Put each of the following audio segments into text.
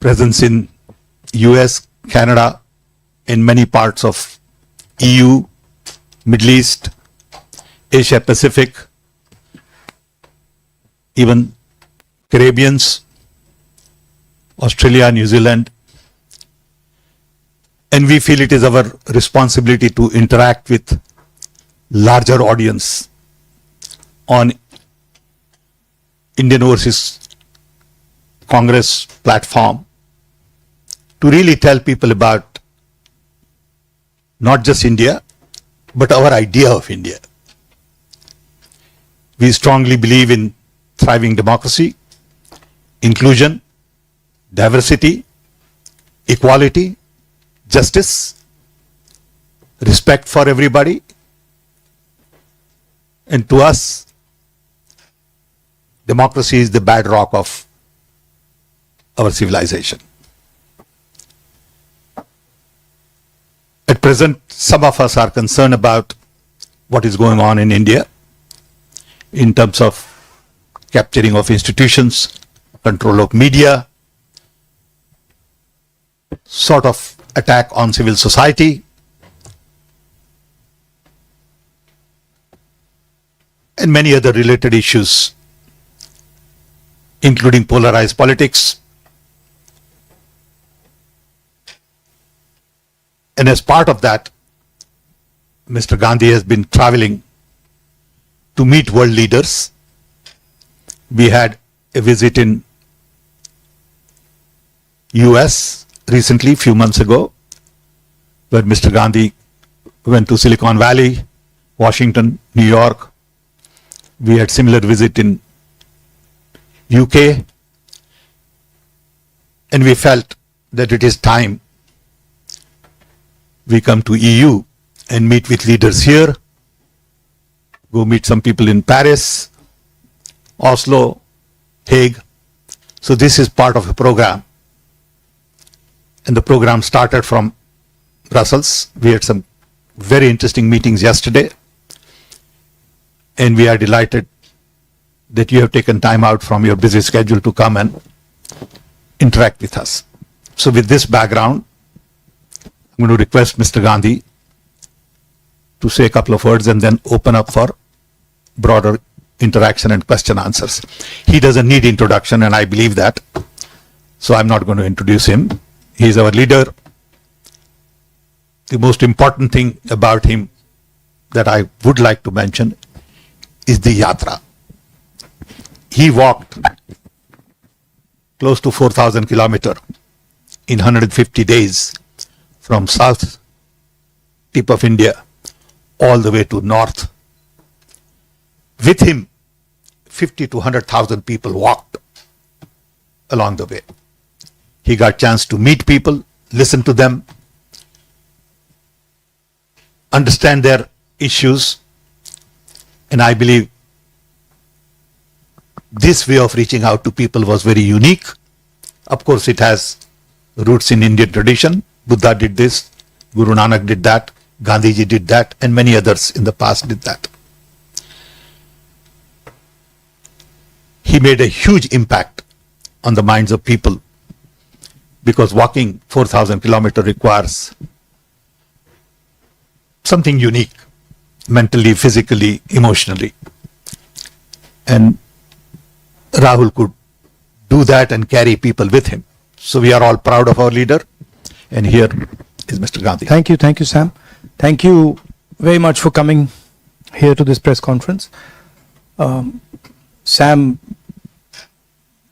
presence in US, Canada, in many parts of EU, Middle East, Asia Pacific, even Caribbeans, Australia, New Zealand. And we feel it is our responsibility to interact with larger audience on Indian Overseas Congress platform to really tell people about not just India, but our idea of India. We strongly believe in thriving democracy, inclusion, diversity, equality, justice, respect for everybody. And to us, democracy is the bedrock of our civilization. At present, some of us are concerned about what is going on in India in terms of capturing of institutions, control of media, sort of attack on civil society, and many other related issues, including polarized politics. And as part of that, Mr. Gandhi has been traveling to meet world leaders. We had a visit in US recently, few months ago, where Mr. Gandhi went to Silicon Valley, Washington, New York. We had similar visit in UK, and we felt that it is time we come to EU and meet with leaders here, go meet some people in Paris, Oslo, Hague. So this is part of a program. And the program started from Brussels. We had some very interesting meetings yesterday. And we are delighted that you have taken time out from your busy schedule to come and interact with us. So with this background, I'm going to request Mr. Gandhi to say a couple of words and then open up for broader interaction and question answers. He doesn't need introduction, and I believe that. So I'm not going to introduce him. He is our leader. The most important thing about him that I would like to mention is the yatra. He walked close to 4,000 kilometers in 150 days from south tip of India all the way to north. With him, 50 to 100,000 people walked along the way. He got chance to meet people, listen to them, understand their issues, and I believe this way of reaching out to people was very unique. Of course, it has roots in Indian tradition. Buddha did this, Guru Nanak did that, Gandhiji did that, and many others in the past did that. He made a huge impact on the minds of people because walking 4,000 kilometers requires something unique, mentally, physically, emotionally. And Rahul could do that and carry people with him. So we are all proud of our leader. And here is Mr. Gandhi. Thank you, Sam. Thank you very much for coming here to this press conference. Sam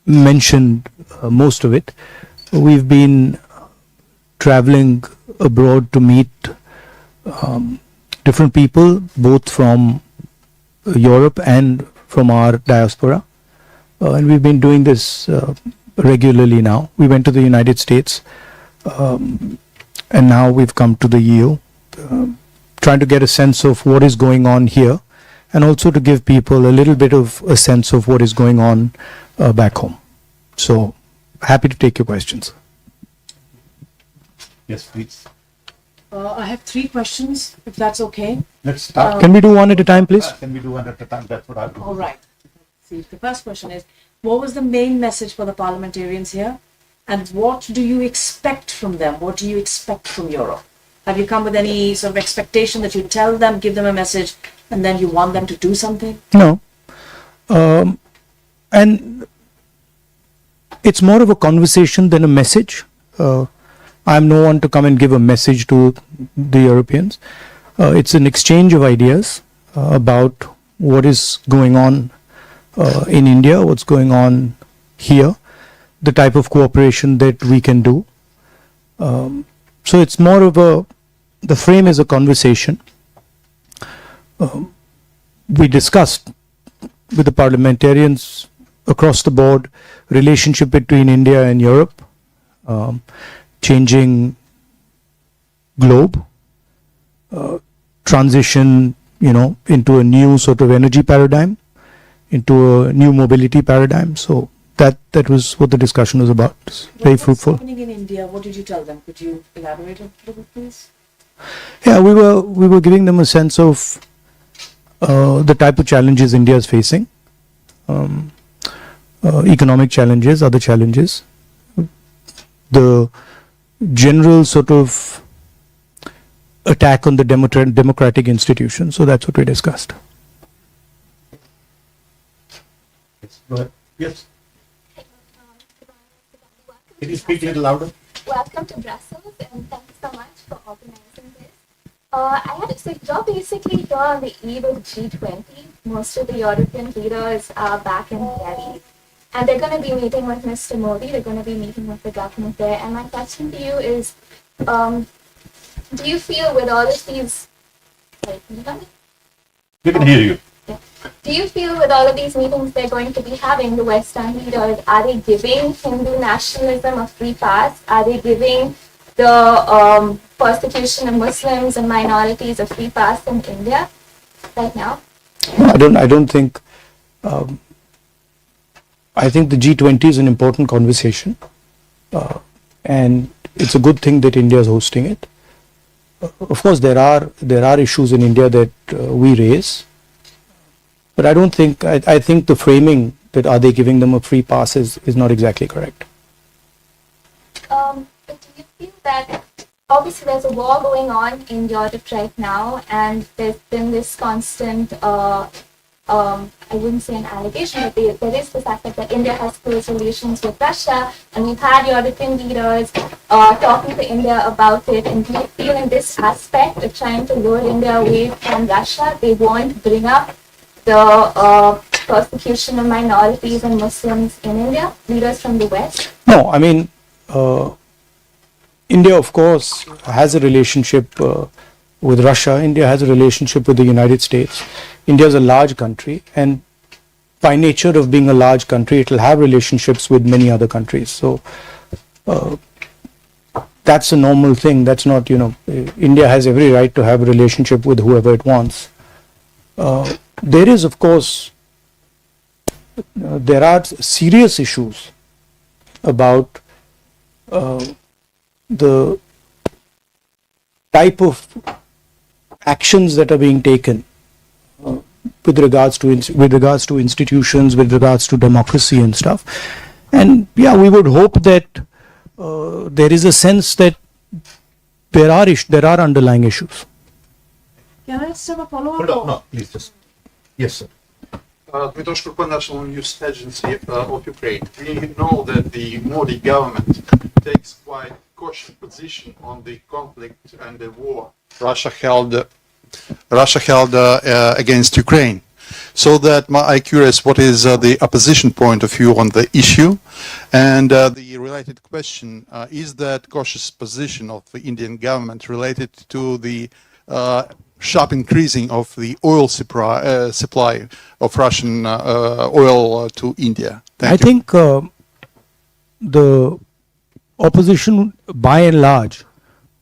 mentioned most of it. We've been traveling abroad to meet different people, both from Europe and from our diaspora. And we've been doing this regularly now. We went to the United States, and now we've come to the EU, trying to get a sense of what is going on here, and also to give people a little bit of a sense of what is going on back home. So, happy to take your questions. Yes, please. I have 3 questions, if that's okay. Let's start. Can we do one at a time, please? Can we do one at a time? That's what I'll do. All right. See, the first question is, what was the main message for the parliamentarians here? And what do you expect from them? What do you expect from Europe? Have you come with any sort of expectation that you tell them, give them a message, and then you want them to do something? No. And it's more of a conversation than a message. I'm no one to come and give a message to the Europeans. It's an exchange of ideas about what is going on in India, what's going on here, the type of cooperation that we can do. So it's more of the frame is a conversation. We discussed with the parliamentarians across the board relationship between India and Europe, changing globe, transition, into a new sort of energy paradigm, into a new mobility paradigm. So that was what the discussion was about. It's very fruitful. What's happening in India? What did you tell them? Could you elaborate a little, please? Yeah, we were giving them a sense of the type of challenges India is facing, economic challenges, other challenges, the general sort of attack on the democratic institutions. So that's what we discussed. Yes, go ahead. Yes. Can you speak a little louder? Welcome to Brussels and thanks so much for organizing this. So you're basically here on the eve of G20. Most of the European leaders are back in Delhi. And they're going to be meeting with Mr. Modi. They're going to be meeting with the government there. And my question to you is, do you feel with all of these... Sorry, can you hear me? We can hear you. Yeah. Do you feel with all of these meetings they're going to be having, the Western leaders, are they giving Hindu nationalism a free pass? Are they giving the persecution of Muslims and minorities a free pass in India right now? I don't think. I think the G20 is an important conversation, and it's a good thing that India is hosting it. Of course, there are issues in India that we raise, but I don't think. I think the framing that are they giving them a free pass is not exactly correct. But do you feel that obviously there's a war going on in Europe right now, and there's been this constant, I wouldn't say an allegation, but there is this aspect that India has close relations with Russia, and we've had European leaders talking to India about it. And do you feel in this aspect of trying to lure India away from Russia, they won't bring up the persecution of minorities and Muslims in India, leaders from the West? No, I mean, India, of course, has a relationship with Russia. India has a relationship with the United States. India is a large country, and by nature of being a large country, it will have relationships with many other countries. So that's a normal thing. That's not, India has every right to have a relationship with whoever it wants. There is, of course, there are serious issues about the type of actions that are being taken with regards to institutions, with regards to democracy and stuff. And yeah, we would hope that there is a sense that there are underlying issues. Can I just have a follow-up? Hold on, no, please just. Yes, sir. Dmytro Shkurpa, National News Agency of Ukraine. We know that the Modi government takes quite cautious position on the conflict and the war Russia held against Ukraine. So that I'm curious, what is the opposition point of view on the issue? And the related question, is that cautious position of the Indian government related to the sharp increasing of the oil supply of Russian oil to India? I think the opposition, by and large,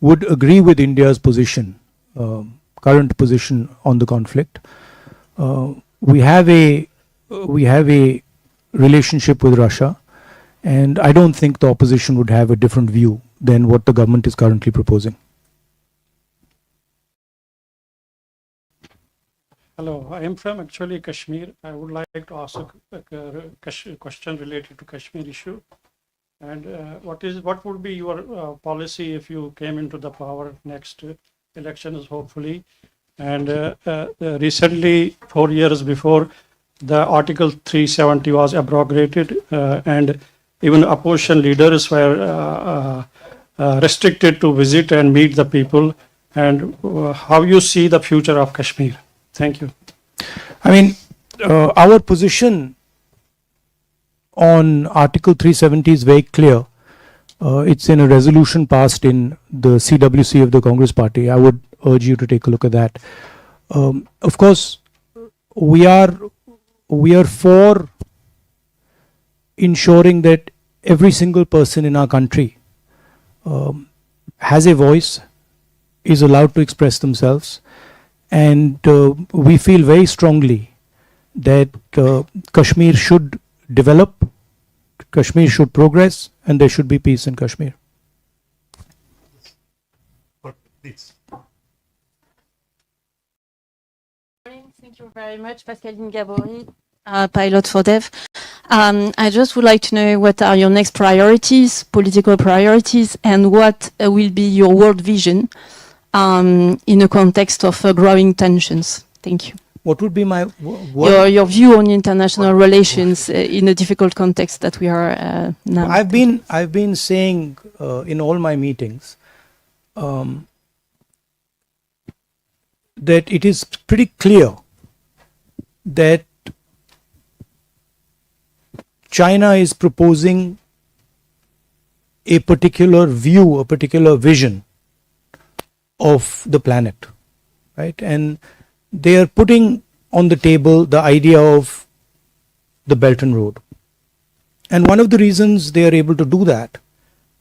would agree with India's position, current position on the conflict. We have a relationship with Russia, and I don't think the opposition would have a different view than what the government is currently proposing. Hello, I am from actually Kashmir. I would like to ask a question related to Kashmir issue. And what would be your policy if you came into the power next elections, hopefully? And recently, 4 years before, the Article 370 was abrogated, and even opposition leaders were restricted to visit and meet the people. And how you see the future of Kashmir? Thank you. I mean, our position on Article 370 is very clear. It's in a resolution passed in the CWC of the Congress Party. I would urge you to take a look at that. Of course, we are for ensuring that every single person in our country has a voice, is allowed to express themselves, and we feel very strongly that Kashmir should develop, Kashmir should progress, and there should be peace in Kashmir. Please. Thank you very much, Pascaline Gabory, pilot for Dev. I just would like to know what are your next priorities, political priorities, and what will be your world vision in a context of growing tensions. Thank you. What would be my Your view on international relations in a difficult context that we are now. I've been saying in all my meetings that it is pretty clear that China is proposing a particular view, a particular vision of the planet, right? And they are putting on the table the idea of the Belt and Road. And one of the reasons they are able to do that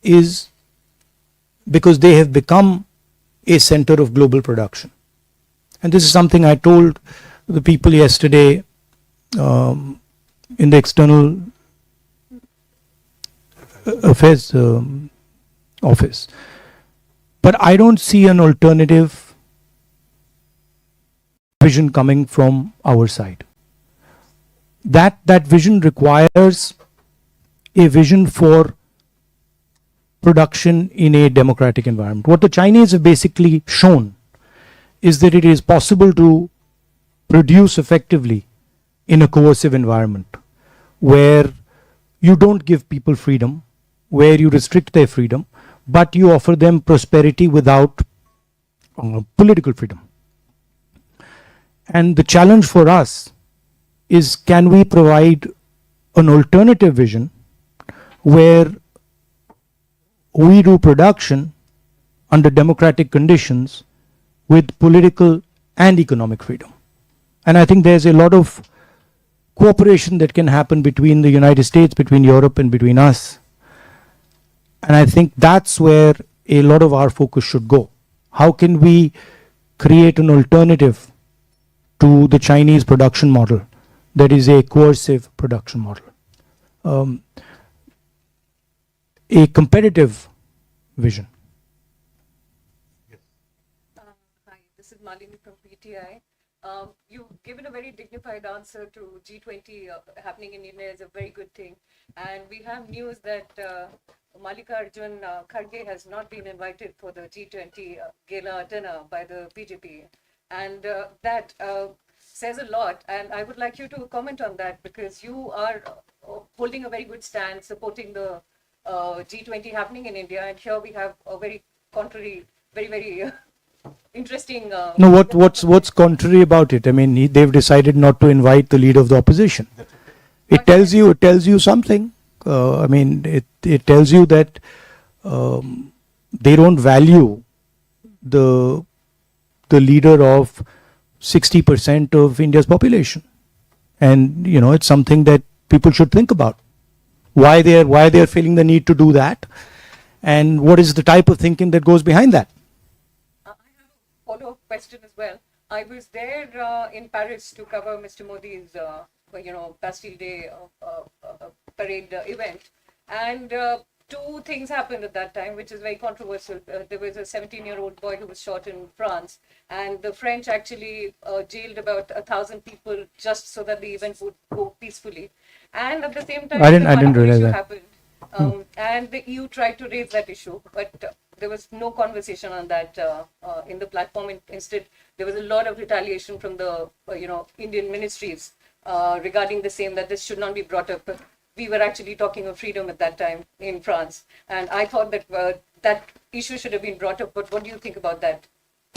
is because they have become a center of global production. And this is something I told the people yesterday in the External Affairs office. But I don't see an alternative vision coming from our side. That vision requires a vision for production in a democratic environment. What the Chinese have basically shown is that it is possible to produce effectively in a coercive environment where you don't give people freedom, where you restrict their freedom, but you offer them prosperity without political freedom. And the challenge for us is, can we provide an alternative vision where we do production under democratic conditions with political and economic freedom? And I think there's a lot of cooperation that can happen between the United States, between Europe, and between us. And I think that's where a lot of our focus should go. How can we create an alternative to the Chinese production model that is a coercive production model? A competitive vision. Hi, this is Malini from PTI. You've given a very dignified answer to G20 happening in India is a very good thing. And we have news that Mallikarjun Kharge has not been invited for the G20 gala dinner by the BJP. And that says a lot. And I would like you to comment on that, because you are holding a very good stand, supporting the G20 happening in India. And here we have a very contrary, very interesting. No, what's contrary about it? I mean, they've decided not to invite the leader of the opposition. It tells you something. I mean, it tells you that they don't value the leader of 60% of India's population, and it's something that people should think about. Why they're feeling the need to do that, and what is the type of thinking that goes behind that? I have a follow-up question as well. I was there in Paris to cover Mr. Modi's, Bastille Day parade event, and two things happened at that time, which is very controversial. There was a 17-year-old boy who was shot in France, and the French actually jailed about 1,000 people just so that the event would go peacefully. And at the same time, I didn't realize that. happened. And the EU tried to raise that issue, but there was no conversation on that in the platform. Instead, there was a lot of retaliation from the Indian ministries regarding the same, that this should not be brought up. We were actually talking of freedom at that time in France, and I thought that that issue should have been brought up. But what do you think about that?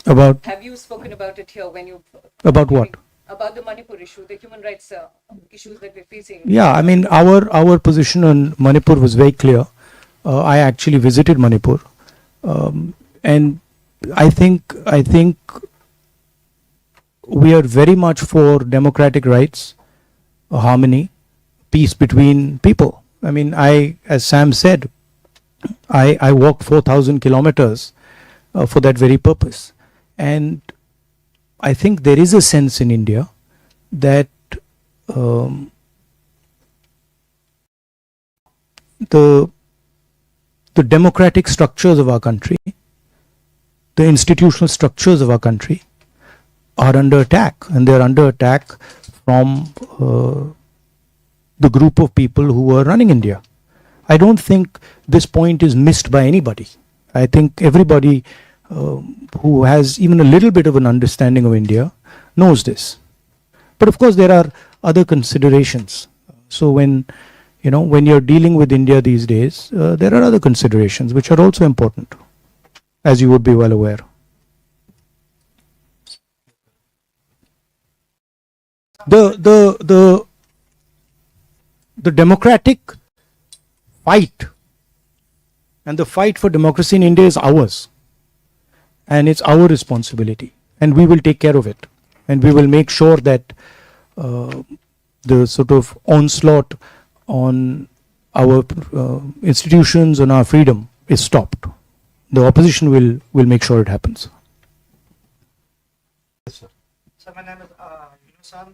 About Have you spoken about it here when you about what? about the Manipur issue, the human rights issues that we're facing? Yeah, I mean, our position on Manipur was very clear. I actually visited Manipur, and I think we are very much for democratic rights, harmony, peace between people. I mean, as Sam said, I walked 4,000 kilometers for that very purpose, and I think there is a sense in India that the democratic structures of our country, the institutional structures of our country are under attack, and they're under attack from the group of people who are running India. I don't think this point is missed by anybody. I think everybody who has even a little bit of an understanding of India knows this. But of course there are other considerations. So when you're dealing with India these days, there are other considerations which are also important, as you would be well aware. The democratic fight and the fight for democracy in India is ours, and it's our responsibility, and we will take care of it, and we will make sure that the sort of onslaught on our institutions, on our freedom is stopped. The opposition will make sure it happens. Sir मैं नाम यूनुसान,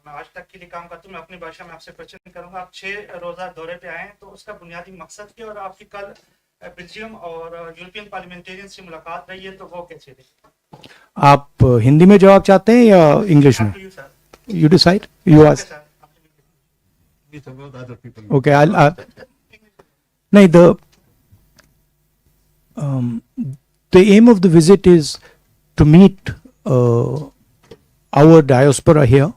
मैं आज तक के लिए काम करता हूँ। मैं अपनी भाषा में आपसे क्वेश्चन करूंगा। आप 6 रोजा दौरे पे आए हैं, तो उसका बुनियादी मकसद क्या, और आपकी कल बेल्जियम और यूरोपियन पार्लियामेंटेरियन से मुलाकात रही है, तो वो कैसे रही? आप हिंदी में जवाब चाहते हैं या इंग्लिश में? You decide. You ask. Okay, I'll no, the aim of the visit is to meet our diaspora here,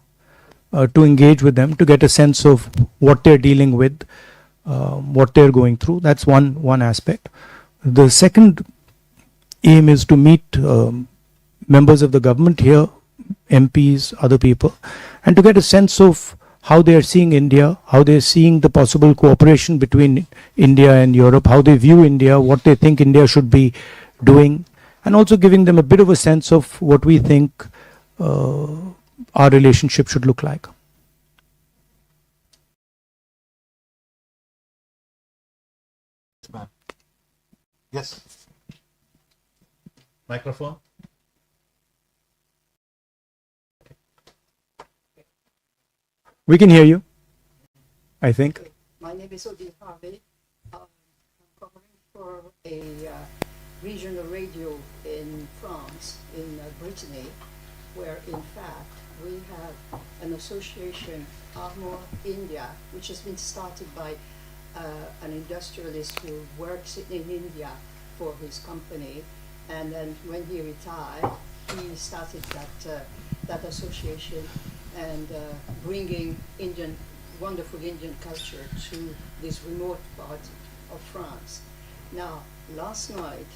to engage with them, to get a sense of what they're dealing with, what they're going through. That's one aspect. The second aim is to meet members of the government here, MPs, other people, and to get a sense of how they are seeing India, how they are seeing the possible cooperation between India and Europe, how they view India, what they think India should be doing, and also giving them a bit of a sense of what we think our relationship should look like. Yes. Microphone. We can hear you, I think. My name is Odile Harvey. I'm covering for a regional radio in France, in Brittany, where in fact we have an association, Armor India, which has been started by an industrialist who works in India for his company, and then when he retired, he started that association and bringing wonderful Indian culture to this remote part of France. Now, last night,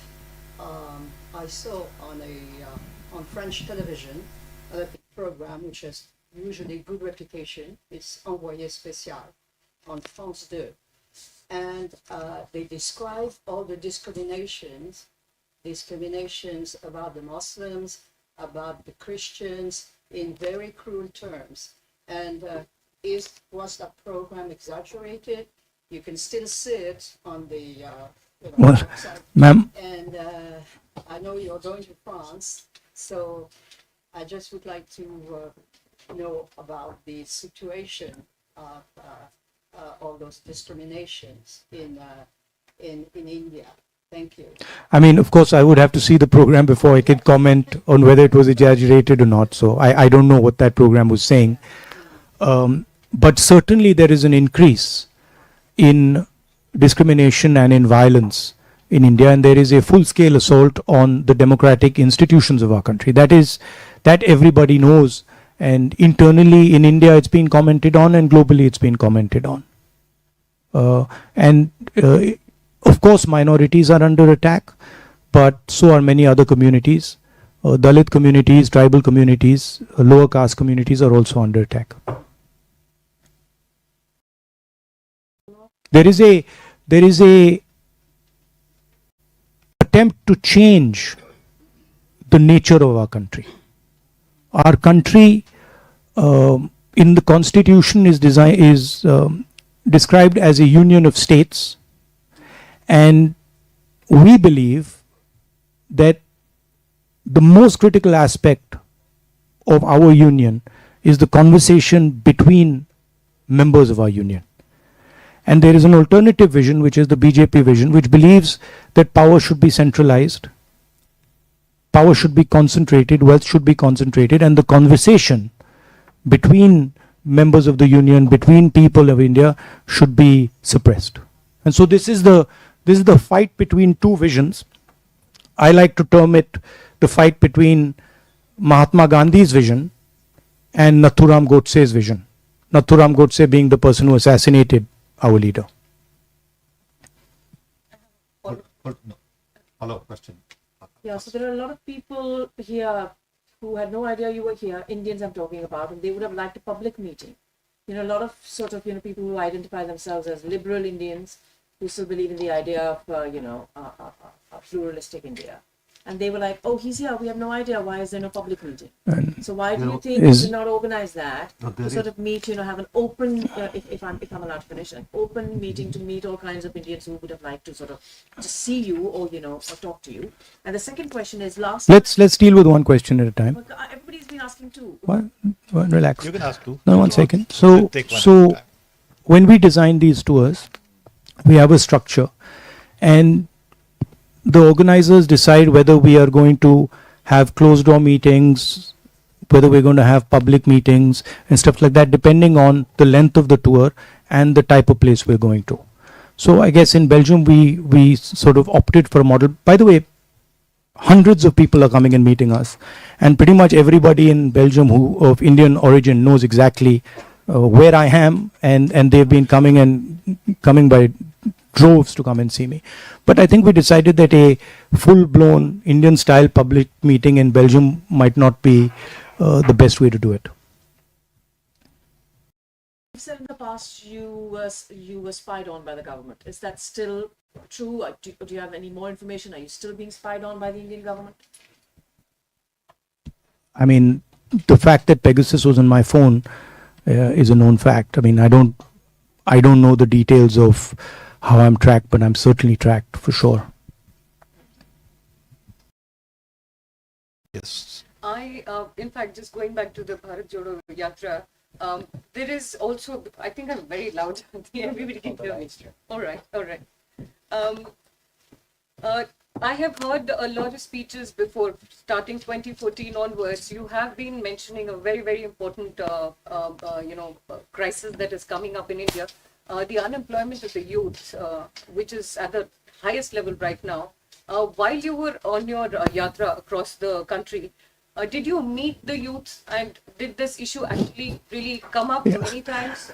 I saw on French television a program which has usually good reputation. It's Envoyé Spécial on France 2. And they describe all the discriminations about the Muslims, about the Christians, in very cruel terms. And was that program exaggerated? You can still see it on the website. Ma'am. And I know you're going to France, so I just would like to know about the situation of all those discriminations in India. Thank you. I mean, of course, I would have to see the program before I could comment on whether it was exaggerated or not. So I don't know what that program was saying. But certainly there is an increase in discrimination and in violence in India, and there is a full-scale assault on the democratic institutions of our country. That everybody knows, and internally in India it's been commented on, and globally it's been commented on. Of course, minorities are under attack, but so are many other communities. Dalit communities, tribal communities, lower caste communities are also under attack. There is a attempt to change the nature of our country. Our country in the constitution is described as a union of states, and we believe that the most critical aspect of our union is the conversation between members of our union. And there is an alternative vision, which is the BJP vision, which believes that power should be centralized, power should be concentrated, wealth should be concentrated, and the conversation between members of the union, between people of India, should be suppressed. And so this is the fight between two visions. I like to term it the fight between Mahatma Gandhi's vision and Nathuram Godse's vision. Nathuram Godse being the person who assassinated our leader. Follow-up question. Yeah, so there are a lot of people here who had no idea you were here, Indians I'm talking about, and they would have liked a public meeting. You know, a lot of sort of, people who identify themselves as liberal Indians who still believe in the idea of, a pluralistic India. And they were like, oh, he's here, we have no idea, why is there no public meeting? So why do you think we should not organize that to sort of meet, have an open, if I'm allowed to finish, an open meeting to meet all kinds of Indians who would have liked to sort of just see you or, or talk to you. And the second question is Let's deal with one question at a time. Everybody's been asking too. What? Relax. You can ask two. No, one second. We'll take one at a So time. when we design these tours, we have a structure, and the organizers decide whether we are going to have closed door meetings, whether we're going to have public meetings and stuff like that, depending on the length of the tour and the type of place we're going to. So I guess in Belgium we sort of opted for a model. By the way, hundreds of people are coming and meeting us, and pretty much everybody in Belgium who of Indian origin knows exactly where I am, and they've been coming by droves to come and see me. But I think we decided that a full-blown Indian-style public meeting in Belgium might not be the best way to do it. You said in the past you were spied on by the government. Is that still true? Do you have any more information? Are you still being spied on by the Indian government? I mean, the fact that Pegasus was on my phone is a known fact. I mean, I don't know the details of how I'm tracked, but I'm certainly tracked for sure. Yes. In fact, just going back to the Bharat Jodo Yatra, there is also, I think I'm very loud. Everybody can hear me. All right. I have heard a lot of speeches before, starting 2014 onwards. You have been mentioning a very, very important, crisis that is coming up in India. The unemployment of the youth, which is at the highest level right now. While you were on your yatra across the country, did you meet the youth, and did this issue actually really come up many times?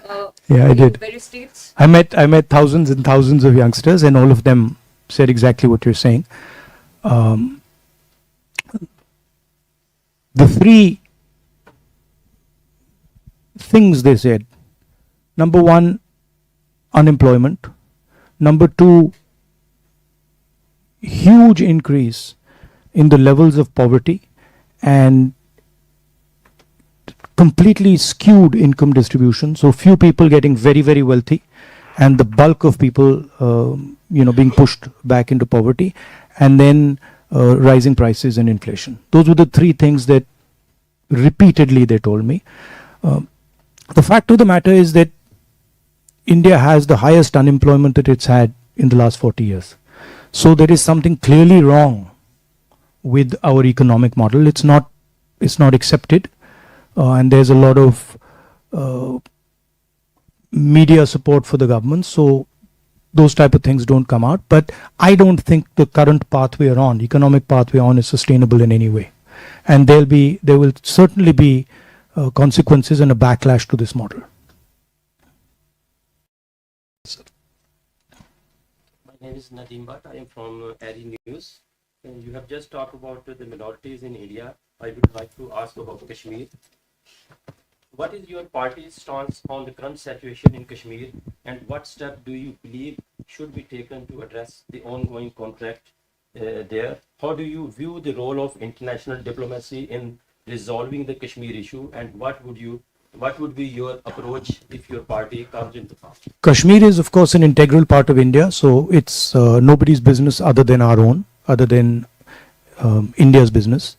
Yeah, I did. In various states. I met thousands and thousands of youngsters, and all of them said exactly what you're saying. The three things they said: number one, unemployment; number two, huge increase in the levels of poverty and completely skewed income distribution. So few people getting very, very wealthy, and the bulk of people being pushed back into poverty, and then rising prices and inflation. Those were the three things that repeatedly they told me. The fact of the matter is that India has the highest unemployment that it's had in the last 40 years. So there is something clearly wrong with our economic model. It's not accepted, and there's a lot of media support for the government. So those type of things don't come out. But I don't think the current path we are on, economic path we are on, is sustainable in any way. And there will certainly be consequences and a backlash to this model. My name is Nadeem Bhatt. I am from ARI News. And you have just talked about the minorities in India. I would like to ask about Kashmir. What is your party's stance on the current situation in Kashmir, and what step do you believe should be taken to address the ongoing conflict there? How do you view the role of international diplomacy in resolving the Kashmir issue, and what would be your approach if your party comes into power? Kashmir is, of course, an integral part of India, so it's nobody's business other than our own, other than India's business.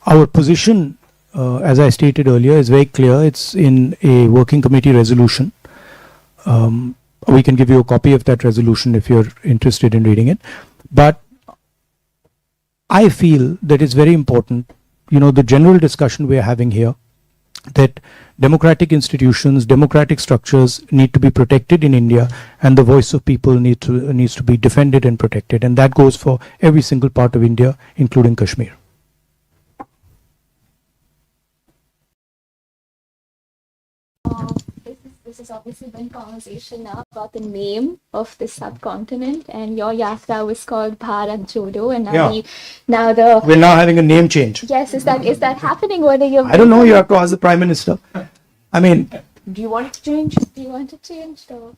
Our position, as I stated earlier, is very clear. It's in a working committee resolution. We can give you a copy of that resolution if you're interested in reading it. But I feel that it's very important, the general discussion we are having here, that democratic institutions, democratic structures need to be protected in India, and the voice of people needs to be defended and protected. And that goes for every single part of India, including Kashmir. This has obviously been conversation now about the name of the subcontinent, and your yatra was called Bharat Jodo, and We're now having a name change. Yes, is that happening? What are your? I don't know. You have to ask the Prime Minister. I mean, Do you want it to change? Do you want to change the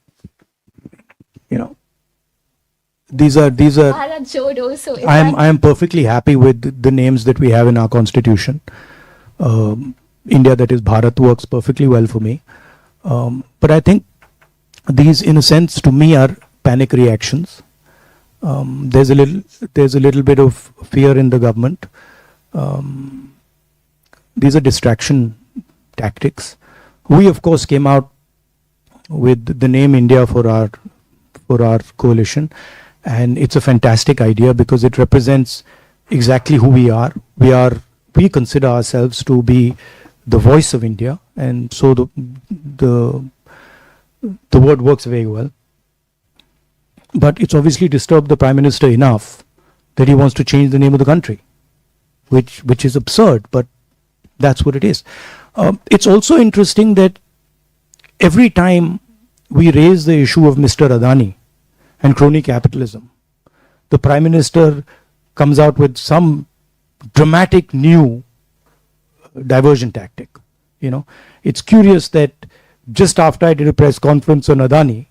these are. Bharat Jodo? So is I am perfectly happy with the names that we have in our constitution. India, that is Bharat, works perfectly well for me. But I think these, in a sense, to me, are panic reactions. There's a little bit of fear in the government. These are distraction tactics. We, of course, came out with the name India for our coalition, and it's a fantastic idea because it represents exactly who we are. We consider ourselves to be the voice of India, and so the word works very well. But it's obviously disturbed the Prime Minister enough that he wants to change the name of the country, which is absurd, but that's what it is. It's also interesting that every time we raise the issue of Mr. Adani and crony capitalism, the Prime Minister comes out with some dramatic new diversion tactic. It's curious that just after I did a press conference on Adani,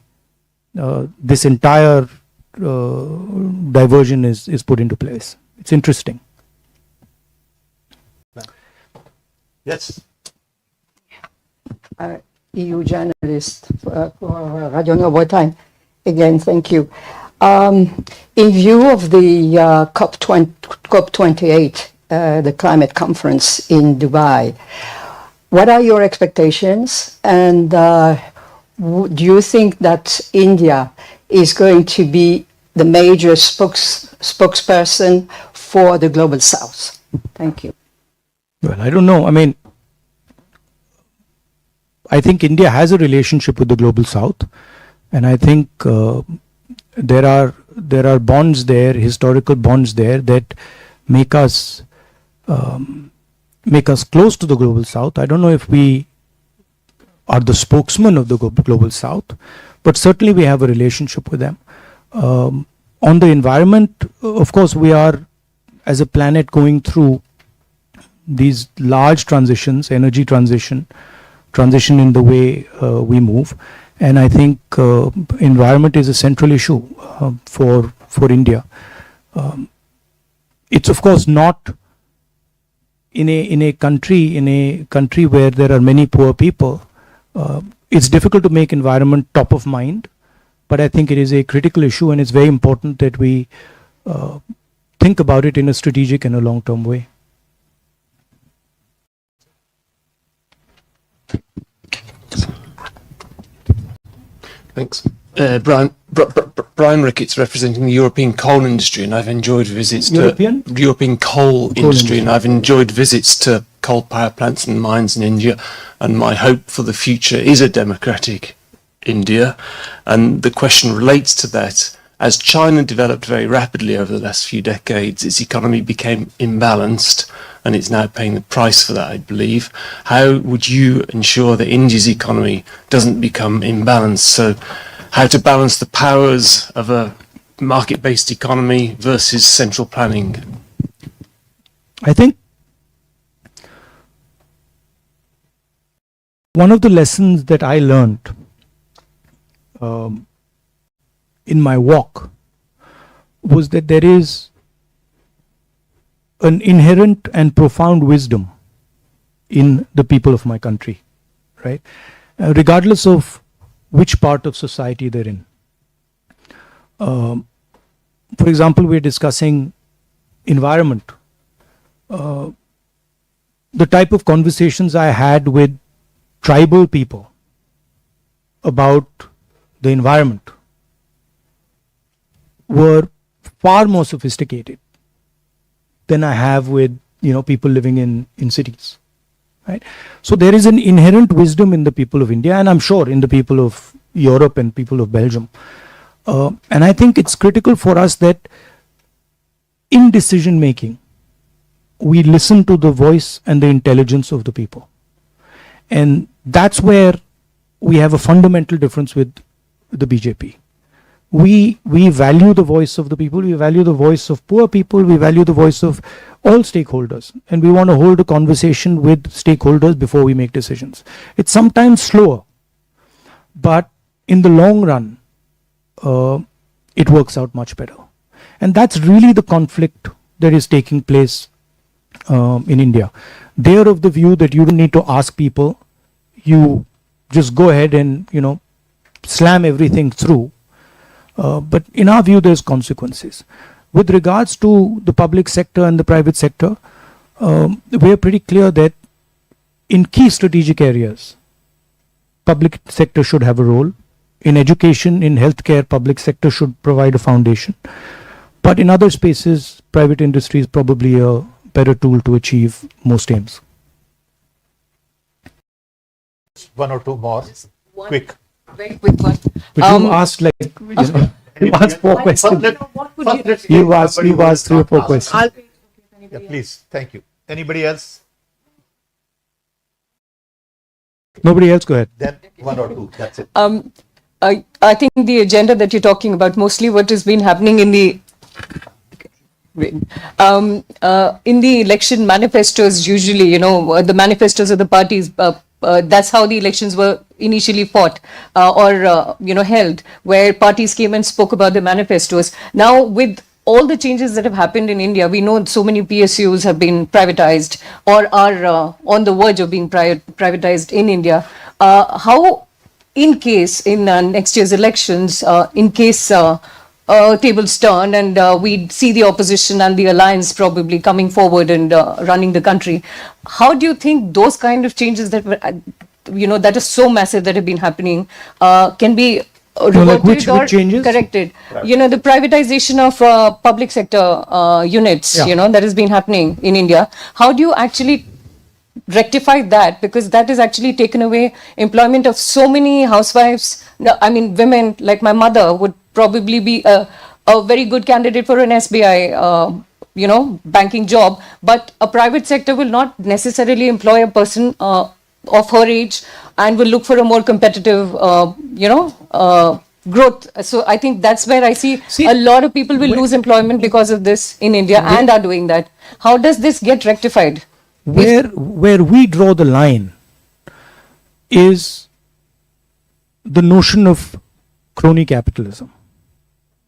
this entire diversion is put into place. It's interesting. Yes. EU journalist for Radio Navbharat Times. Again, thank you. In view of the COP28, the climate conference in Dubai, what are your expectations? And do you think that India is going to be the major spokesperson for the Global South? Thank you. Well, I don't know. I think India has a relationship with the Global South, and I think there are bonds there, historical bonds there, that make us close to the Global South. I don't know if we are the spokesman of the Global South, but certainly we have a relationship with them. On the environment, of course, we are, as a planet, going through these large transitions, energy transition in the way we move, and I think environment is a central issue for India. It's of course not in a country where there are many poor people. It's difficult to make environment top of mind, but I think it is a critical issue, and it's very important that we think about it in a strategic and a long-term way. Thanks. Brian Ricketts, representing the European coal industry, and I've enjoyed visits to European coal industry, and I've enjoyed visits to coal power plants and mines in India, and my hope for the future is a democratic India. And the question relates to that. As China developed very rapidly over the last few decades, its economy became imbalanced, and it's now paying the price for that, I believe. How would you ensure that India's economy doesn't become imbalanced? So how to balance the powers of a market-based economy versus central planning? I think one of the lessons that I learned in my walk was that there is an inherent and profound wisdom in the people of my country, right? Regardless of which part of society they're in. For example, we're discussing environment. The type of conversations I had with tribal people about the environment were far more sophisticated than I have with people living in cities, right? So there is an inherent wisdom in the people of India, and I'm sure in the people of Europe and people of Belgium. And I think it's critical for us that in decision making, we listen to the voice and the intelligence of the people. And that's where we have a fundamental difference with the BJP. We value the voice of the people, we value the voice of poor people, we value the voice of all stakeholders, and we want to hold a conversation with stakeholders before we make decisions. It's sometimes slower, but in the long run, it works out much better. And that's really the conflict that is taking place in India. They're of the view that you don't need to ask people, you just go ahead and slam everything through. But in our view, there's consequences. With regards to the public sector and the private sector, we are pretty clear that in key strategic areas, public sector should have a role. In education, in healthcare, public sector should provide a foundation. But in other spaces, private industry is probably a better tool to achieve most aims. One or two more. Quick. Very quick one. But you asked you asked 4 questions. You've asked 3 or 4 questions. Yeah, please. Thank you. Anybody else? Nobody else, go ahead. Then 1 or 2. That's it. I think the agenda that you're talking about, mostly what has been happening in the election manifestos, usually, the manifestos of the parties, that's how the elections were initially fought or held, where parties came and spoke about the manifestos. Now, with all the changes that have happened in India, we know so many PSUs have been privatized or are on the verge of being privatized in India. How, in case in next year's elections, in case tables turn and we see the opposition and the alliance probably coming forward and running the country, how do you think those kind of changes that were, that is so massive that have been happening, can be reverted which or changes? corrected? The privatization of public sector units, that has been happening in India. How do you actually rectify that? Because that has actually taken away employment of so many housewives. I mean, women like my mother would probably be a very good candidate for an SBI, banking job, but a private sector will not necessarily employ a person of her age and will look for a more competitive, growth. So I think that's where I see a lot of people will lose employment because of this in India and are doing that. How does this get rectified? Where we draw the line is the notion of crony capitalism,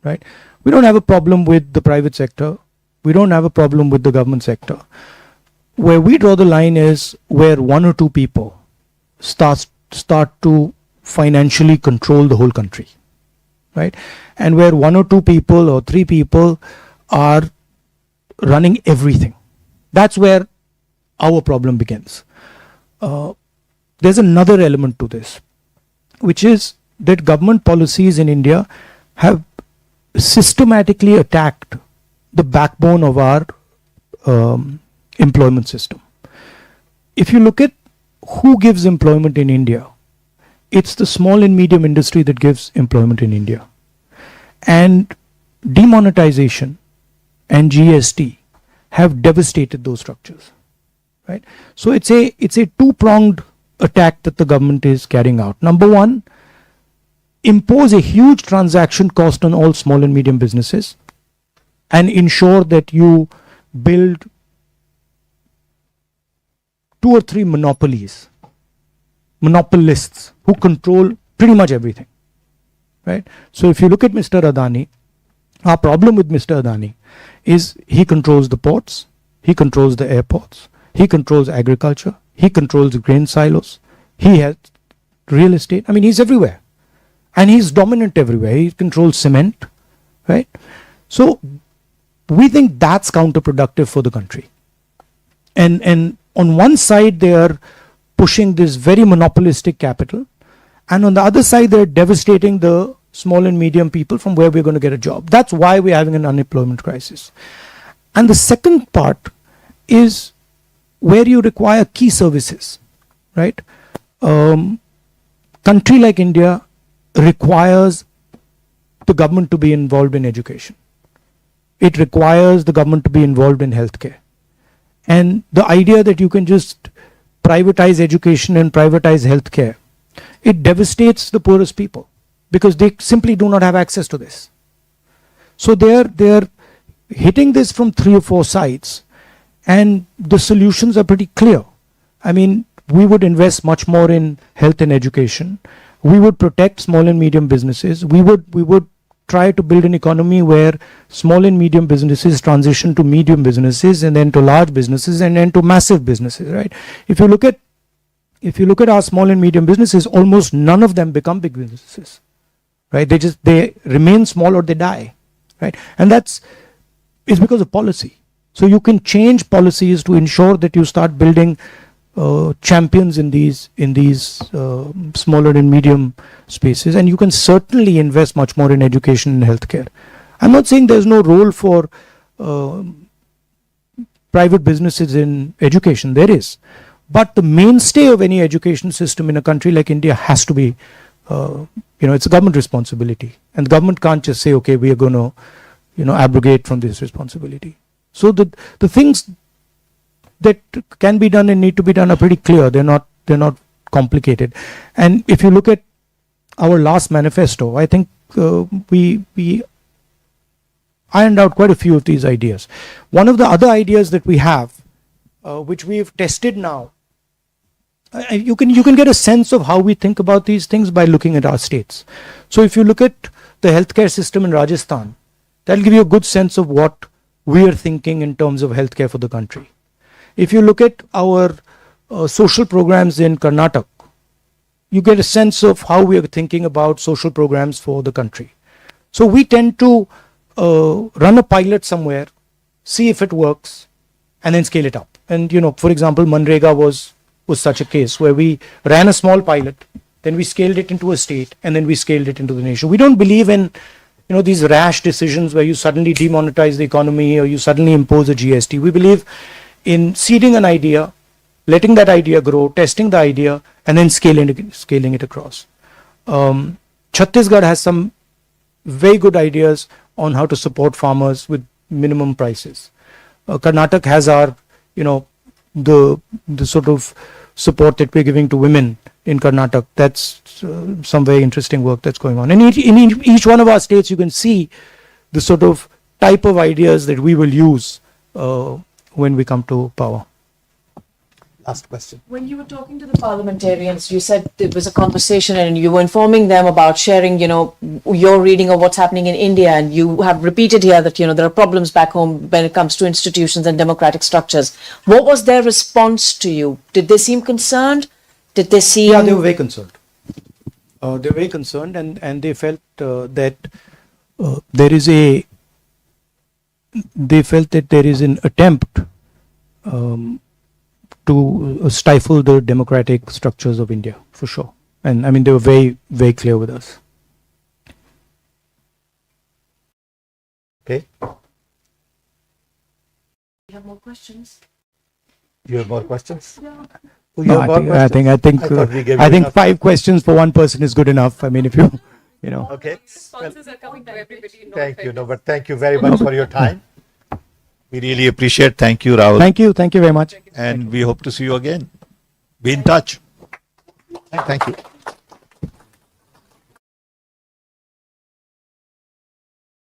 right? We don't have a problem with the private sector. We don't have a problem with the government sector. Where we draw the line is where 1 or 2 people start to financially control the whole country, right? And where 1 or 2 people or 3 people are running everything. That's where our problem begins. There's another element to this, which is that government policies in India have systematically attacked the backbone of our employment system. If you look at who gives employment in India, it's the small and medium industry that gives employment in India. And demonetization and GST have devastated those structures, right? So it's a two-pronged attack that the government is carrying out. Number one, impose a huge transaction cost on all small and medium businesses and ensure that you build 2 or 3 monopolists who control pretty much everything, right? So if you look at Mr. Adani, our problem with Mr. Adani is he controls the ports, he controls the airports, he controls agriculture, he controls grain silos, he has real estate. I mean, he's everywhere. And he's dominant everywhere. He controls cement, right? So we think that's counterproductive for the country. And on one side, they are pushing this very monopolistic capital. And on the other side, they're devastating the small and medium people from where we're going to get a job. That's why we're having an unemployment crisis. And the second part is where you require key services, right? Country like India requires the government to be involved in education. It requires the government to be involved in healthcare. And the idea that you can just privatize education and privatize healthcare, it devastates the poorest people because they simply do not have access to this. So they're hitting this from 3 or 4 sides, and the solutions are pretty clear. I mean, we would invest much more in health and education. We would protect small and medium businesses. We would try to build an economy where small and medium businesses transition to medium businesses and then to large businesses and then to massive businesses, right? If you look at our small and medium businesses, almost none of them become big businesses, right? They remain small or they die, right? And it's because of policy. So you can change policies to ensure that you start building champions in these smaller and medium spaces, and you can certainly invest much more in education and healthcare. I'm not saying there's no role for private businesses in education. There is, but the mainstay of any education system in a country like India has to be, it's a government responsibility, and the government can't just say, okay, we are going to, abrogate from this responsibility. So the things that can be done and need to be done are pretty clear. They're not complicated. And if you look at our last manifesto, I think we ironed out quite a few of these ideas. One of the other ideas that we have, which we've tested now, you can get a sense of how we think about these things by looking at our states. So if you look at the healthcare system in Rajasthan, that'll give you a good sense of what we are thinking in terms of healthcare for the country. If you look at our social programs in Karnataka, you get a sense of how we are thinking about social programs for the country. So we tend to run a pilot somewhere, see if it works, and then scale it up. And for example, Manrega was such a case where we ran a small pilot, then we scaled it into a state, and then we scaled it into the nation. We don't believe in these rash decisions where you suddenly demonetize the economy or you suddenly impose a GST. We believe in seeding an idea, letting that idea grow, testing the idea, and then scaling it across. Chhattisgarh has some very good ideas on how to support farmers with minimum prices. Karnataka has our, the sort of support that we're giving to women in Karnataka. That's some very interesting work that's going on. And in each one of our states, you can see the sort of type of ideas that we will use when we come to power. Last question. When you were talking to the parliamentarians, you said there was a conversation and you were informing them about sharing, your reading of what's happening in India, and you have repeated here that, there are problems back home when it comes to institutions and democratic structures. What was their response to you? Did they seem concerned? Did they seem... Yeah, they were very concerned. They were very concerned, and they felt that there is an attempt to stifle the democratic structures of India, for sure. And I mean, they were very, very clear with us. Okay. You have more questions? You have more questions? Yeah. No, I think 5 questions for one person is good enough. I mean, if you know. Okay. Sponsors are coming to everybody. No Thank you. offense. No, but thank you very much for your time. We really appreciate. Thank you, Rahul. Thank you very much. And we hope to see you again. Be in touch. Thank you.